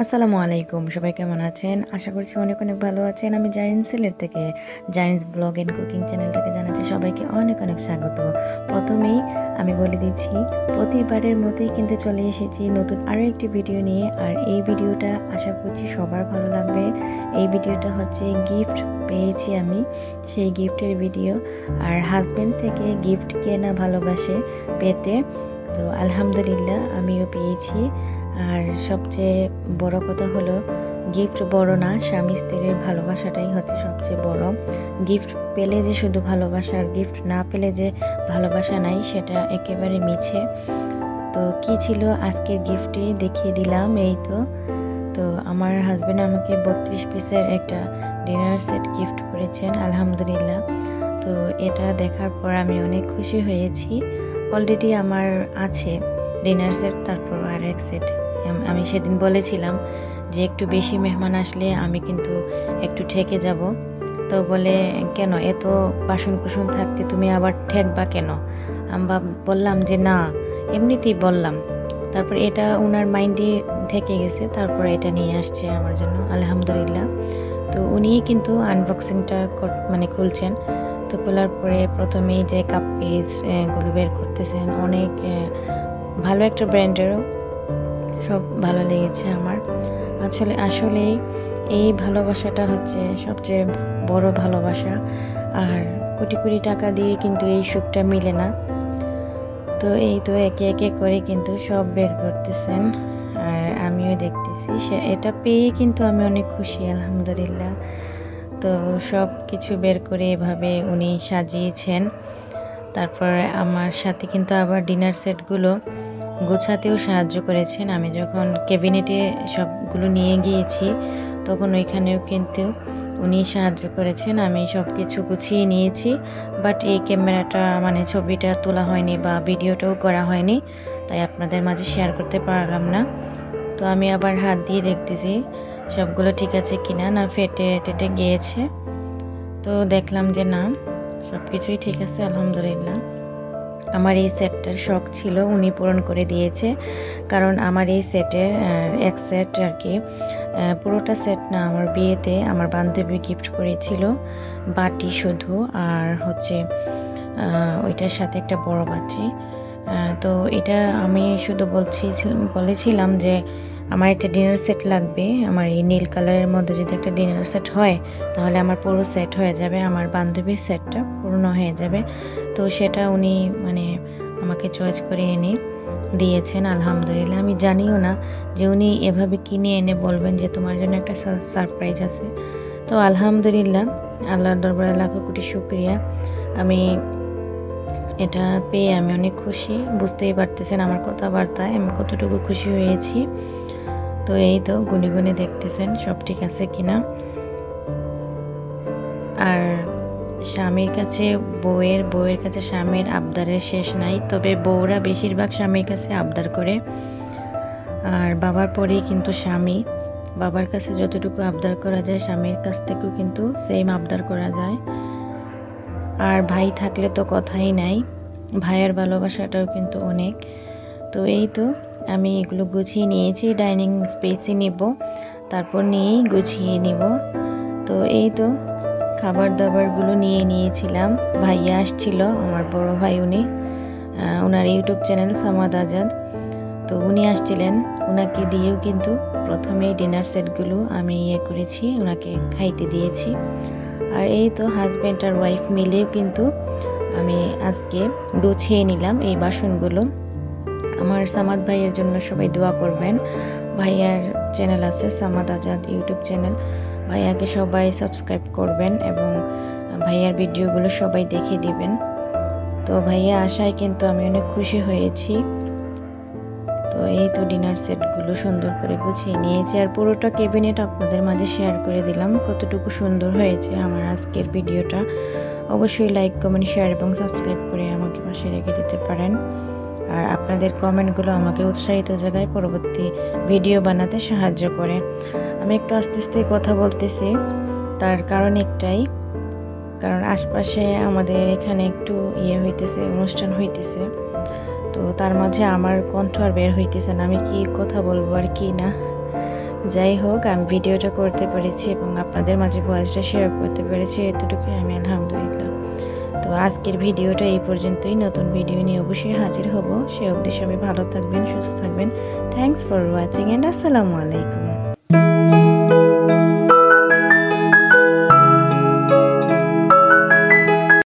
আসসালামু আলাইকুম। সবাই কেমন আছেন? আশা করছি অনেক, অনেক ভালো আছেন। আমি জারিন সিলেট থেকে জারিনস ব্লগ অ্যান্ড কুকিং চ্যানেল থেকে জানাচ্ছি সবাইকে অনেক, অনেক স্বাগত। প্রথমেই আমি বলে দিচ্ছি, প্রতিবারের মতোই কিন্তু চলে এসেছি নতুন আরও একটি ভিডিও নিয়ে। আর এই ভিডিওটা আশা করছি সবার ভালো লাগবে। এই ভিডিওটা হচ্ছে গিফট পেয়েছি আমি, সেই গিফটের ভিডিও। আর হাসব্যান্ড থেকে গিফট কেনা ভালোবাসে পেতে, তো আলহামদুলিল্লাহ আমিও পেয়েছি। আর সবচেয়ে বড় কথা হলো, গিফট বড় না, স্বামী স্ত্রীর ভালোবাসাটাই হচ্ছে সবচেয়ে বড়। গিফট পেলে যে শুধু ভালোবাসা, আর গিফট না পেলে যে ভালোবাসা নাই, সেটা একেবারে মিছে। তো কি ছিল আজকের গিফটে দেখিয়ে দিলাম। এই তো তো আমার হাজব্যান্ড আমাকে 32 পিসের একটা ডিনার সেট গিফট করেছেন, আলহামদুলিল্লাহ। তো এটা দেখার পর আমি অনেক খুশি হয়েছি। অলরেডি আমার আছে ডিনার সেট, তারপর আর এক সেট। আমি সেদিন বলেছিলাম যে একটু বেশি মেহমান আসলে আমি কিন্তু একটু ঠেকে যাব। তো বলে, কেন এত বাসন কুসন থাকতে তুমি আবার ঠেকবা কেন? আমি বললাম যে না, এমনিতেই বললাম। তারপর এটা ওনার মাইন্ডে থেকে গেছে, তারপর এটা নিয়ে আসছে আমার জন্য, আলহামদুলিল্লাহ। তো উনিই কিন্তু আনবক্সিংটা খুলছেন। তো খোলার পরে প্রথমেই যে কাপ পিসগুলো বের করতেছেন, অনেক ভালো একটা ব্র্যান্ডেরও, সব ভালো লেগেছে আমার। আসলে এই ভালোবাসাটা হচ্ছে সবচেয়ে বড় ভালোবাসা। আর কোটি কোটি টাকা দিয়ে কিন্তু এই সুখটা মিলে না। তো এই তো একে একে করে কিন্তু সব বের করতেছেন, আর আমিও দেখতেছি। এটা পেয়ে কিন্তু আমি অনেক খুশি, আলহামদুলিল্লাহ। তো সব কিছু বের করে এভাবে উনি সাজিয়েছেন। তারপর আমার সাথে কিন্তু আবার ডিনার সেটগুলো গোছাতেও সাহায্য করেছেন। আমি যখন ক্যাবিনেটে সবগুলো নিয়ে গিয়েছি, তখন ওইখানেও কিন্তু উনি সাহায্য করেছেন। আমি সব কিছু গুছিয়ে নিয়েছি, বাট এই ক্যামেরাটা ছবিটা তোলা হয়নি বা ভিডিওটাও করা হয়নি, তাই আপনাদের মাঝে শেয়ার করতে পারলাম না। তো আমি আবার হাত দিয়ে দেখতেছি সবগুলো ঠিক আছে কিনা, না ফেটে টেটে গিয়েছে। তো দেখলাম যে না, সব কিছুই ঠিক আছে, আলহামদুলিল্লাহ। আমার এই সেটটার শখ ছিল, উনি পূরণ করে দিয়েছে। কারণ আমার এই সেটের এক সেট আর কি, পুরোটা সেট না, আমার বিয়েতে আমার বান্ধবী গিফট করেছিল বাটি শুধু, আর হচ্ছে ওইটার সাথে একটা বড় বাটি। তো এটা আমি শুধু বলেছিলাম যে আমার একটা ডিনার সেট লাগবে। আমার এই নীল কালারের মধ্যে যদি একটা ডিনার সেট হয়, তাহলে আমার পুরো সেট হয়ে যাবে, আমার বান্ধবীর সেটটা পূর্ণ হয়ে যাবে। তো সেটা উনি আমাকে চয়েস করে এনে দিয়েছেন, আলহামদুলিল্লাহ। আমি জানিও না যে উনি এভাবে কিনে এনে বলবেন যে তোমার জন্য একটা সারপ্রাইজ আছে। তো আলহামদুলিল্লাহ, আল্লাহর দরবারে লাখো কোটি শুকরিয়া। আমি এটা পেয়ে আমি অনেক খুশি। বুঝতেই পারতেছেন আমার কথাবার্তায় আমি কতটুকু খুশি হয়েছি। তো এই তো গুনে গুনে দেখতেছেন সব ঠিক আছে কিনা। আর স্বামীর কাছে বউয়ের কাছে স্বামীর আবদারের শেষ নাই। তবে বউরা বেশিরভাগ স্বামীর কাছে আবদার করে, আর বাবার পরেই কিন্তু স্বামী। বাবার কাছে যতটুকু আবদার করা যায়, স্বামীর কাছ থেকেও কিন্তু সেম আবদার করা যায়। আর ভাই থাকলে তো কথাই নাই, ভাইয়ের ভালোবাসাটাও কিন্তু অনেক। তো এই তো আমি এগুলো গুছিয়ে নিয়েছি, ডাইনিং স্পেসে নিব, তারপর নিয়েই গুছিয়ে নিব। তো এই তো খাবার দাবারগুলো নিয়ে নিয়েছিলাম। ভাইয়া আসছিল, আমার বড় ভাই, ওনার ইউটিউব চ্যানেল সামাদ আজাদ। তো উনি আসছিলেন, ওনাকে দিয়েও কিন্তু প্রথমেই ডিনার সেটগুলো আমি করেছি, ওনাকে খাইতে দিয়েছি। আর এই তো হাজব্যান্ড আর ওয়াইফ মিলেও কিন্তু আমি আজকে গুছিয়ে নিলাম এই বাসনগুলো। আমার সামাদ ভাইয়ের জন্য সবাই দোয়া করবেন। ভাইয়ার চ্যানেল আছে সামাদ আজাদ ইউটিউব চ্যানেল, ভাইয়াকে সবাই সাবস্ক্রাইব করবেন এবং ভাইয়ার ভিডিওগুলো সবাই দেখে দিবেন। তো ভাইয়া আসায় কিন্তু আমি অনেক খুশি হয়েছি। তো এই তো ডিনার সেটগুলো সুন্দর করে গুছিয়ে নিয়েছি, আর পুরোটা ক্যাবিনেট আপনাদের মাঝে শেয়ার করে দিলাম কতটুকু সুন্দর হয়েছে আমার আজকের ভিডিওটা। অবশ্যই লাইক, কমেন্ট, শেয়ার এবং সাবস্ক্রাইব করে আমাকে পাশে রেখে দিতে পারেন। আর আপনাদের কমেন্টগুলো আমাকে উৎসাহিত জায়গায় পরবর্তী ভিডিও বানাতে সাহায্য করে। আমি একটু আস্তে আস্তে কথা বলতেছি, তার কারণ একটাই, কারণ আশপাশে আমাদের এখানে একটু হইতেছে, অনুষ্ঠান হইতেছে। তো তার মাঝে আমার কণ্ঠ আর বের হইতেছে না, আমি কি কথা বলবো আর কি না। যাই হোক, আমি ভিডিওটা করতে পেরেছি এবং আপনাদের মাঝে ভয়েসটা শেয়ার করতে পেরেছি, এতটুকুই আমি আলহামদুলিল্লাহ। তো আজকের ভিডিওটা এই পর্যন্তই। নতুন ভিডিও নিয়ে অবশ্যই হাজির হব। সে অবধি সবাই ভালো থাকবেন, সুস্থ থাকবেন। থ্যাংকস ফর ওয়াচিং অ্যান্ড আসসালামু আলাইকুম।